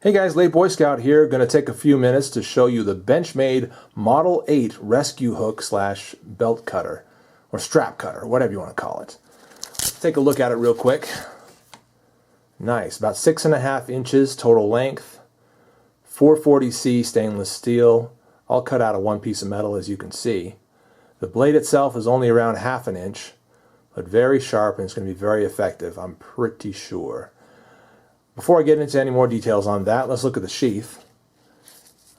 Hey guys, Late Boy Scout here. Going to take a few minutes to show you the Benchmade Model 8 rescue hook slash belt cutter or strap cutter, whatever you want to call it. Let's take a look at it real quick. Nice, about 6.5 inches total length, 440C stainless steel, all cut out of one piece of metal as you can see. The blade itself is only around 1/2 inch, but very sharp and it's going to be very effective, I'm pretty sure. Before I get into any more details on that, let's look at the sheath.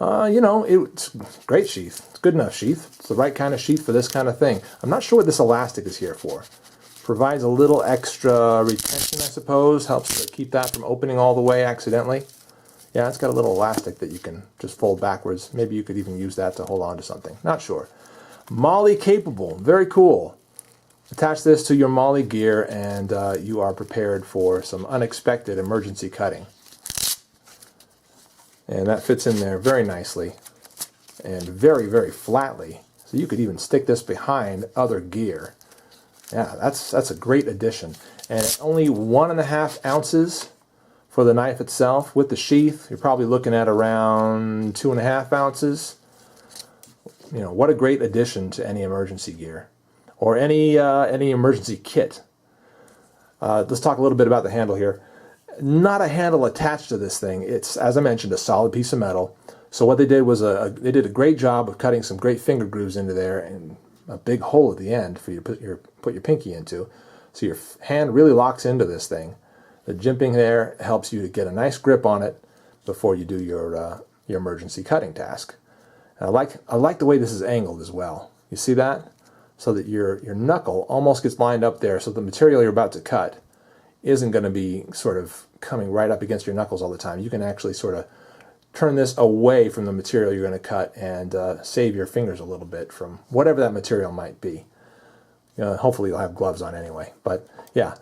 It's a great sheath. It's good enough sheath. It's the right kind of sheath for this kind of thing. I'm not sure what this elastic is here for. Provides a little extra retention, I suppose. Helps to keep that from opening all the way accidentally. Yeah, it's got a little elastic that you can just fold backwards. Maybe you could even use that to hold on to something. Not sure. Molly capable. Very cool. Attach this to your Molly gear and you are prepared for some unexpected emergency cutting. And that fits in there very nicely and very, very flatly. So you could even stick this behind other gear. Yeah, that's a great addition. And it's only 1.5 ounces for the knife itself. With the sheath, you're probably looking at around 2.5 ounces. You know, what a great addition to any emergency gear. Or any emergency kit. Let's talk a little bit about the handle here. Not a handle attached to this thing. It's, as I mentioned, a solid piece of metal. So what they did was they did a great job of cutting some great finger grooves into there and a big hole at the end for you to put your pinky into. So your hand really locks into this thing. The jimping there helps you to get a nice grip on it before you do your emergency cutting task. And I like the way this is angled as well. You see that? So that your knuckle almost gets lined up there, so the material you're about to cut isn't going to be sort of coming right up against your knuckles all the time. You can actually sort of turn this away from the material you're going to cut and save your fingers a little bit from whatever that material might be. Hopefully you'll have gloves on anyway, but yeah.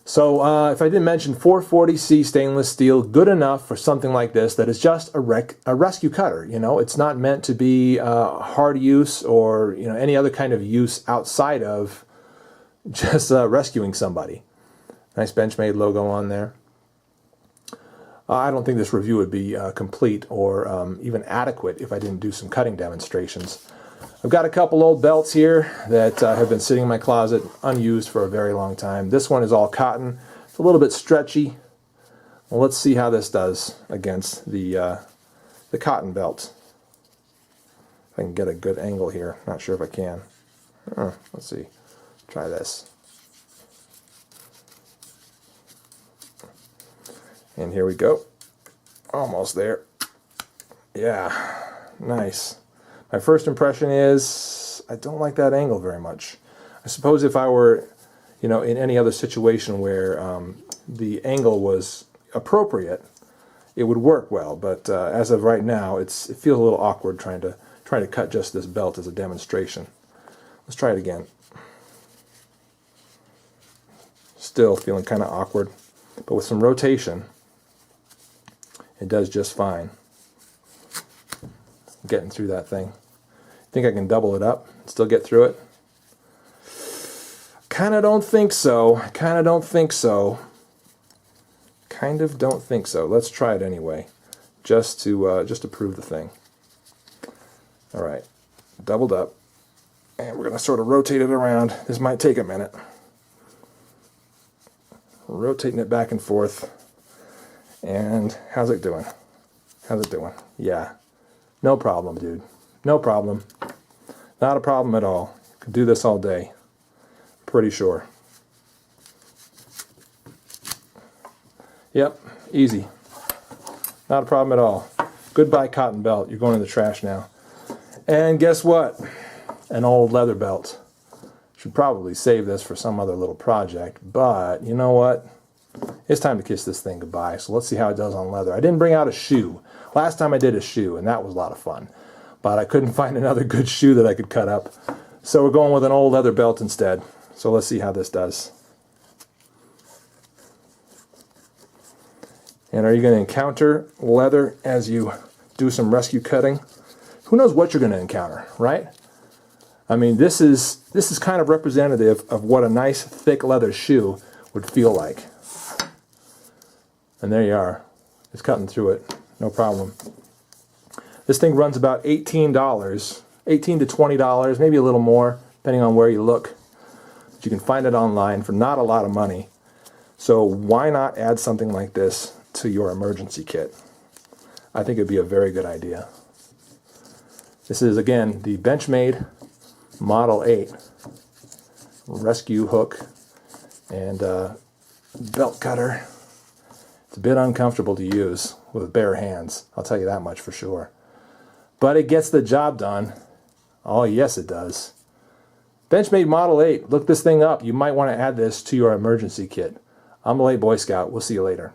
So if I didn't mention, 440C stainless steel, good enough for something like this that is just a rescue cutter. You know, it's not meant to be hard use or any other kind of use outside of just rescuing somebody. Nice Benchmade logo on there. I don't think this review would be complete or even adequate if I didn't do some cutting demonstrations. I've got a couple old belts here that have been sitting in my closet unused for a very long time. This one is all cotton. It's a little bit stretchy. Well, let's see how this does against the cotton belt. If I can get a good angle here. Not sure if I can. Let's see. Try this. And here we go. Almost there. Yeah, nice. My first impression is I don't like that angle very much. I suppose if I were, in any other situation where the angle was appropriate, it would work well. But as of right now, it feels a little awkward trying to cut just this belt as a demonstration. Let's try it again. Still feeling kind of awkward, but with some rotation, it does just fine. Getting through that thing. Think I can double it up, still get through it? Kind of don't think so. Kind of don't think so. Kind of don't think so. Let's try it anyway, just to prove the thing. All right, doubled up, and we're gonna sort of rotate it around. This might take a minute. Rotating it back and forth. And how's it doing? How's it doing? Yeah, no problem, dude. No problem. Not a problem at all. Could do this all day. Pretty sure. Yep, easy. Not a problem at all. Goodbye cotton belt. You're going in the trash now. And guess what? An old leather belt. Should probably save this for some other little project, but you know what? It's time to kiss this thing goodbye, so let's see how it does on leather. I didn't bring out a shoe. Last time I did a shoe, and that was a lot of fun. But I couldn't find another good shoe that I could cut up. So we're going with an old leather belt instead. So let's see how this does. And are you going to encounter leather as you do some rescue cutting? Who knows what you're going to encounter, right? I mean, this is kind of representative of what a nice thick leather shoe would feel like. And there you are. It's cutting through it, no problem. This thing runs about $18, $18 to $20, maybe a little more, depending on where you look. But you can find it online for not a lot of money. So why not add something like this to your emergency kit? I think it'd be a very good idea. This is, again, the Benchmade Model 8 rescue hook and belt cutter. It's a bit uncomfortable to use with bare hands, I'll tell you that much for sure. But it gets the job done. Oh yes it does. Benchmade Model 8, look this thing up. You might want to add this to your emergency kit. I'm the Late Boy Scout. We'll see you later.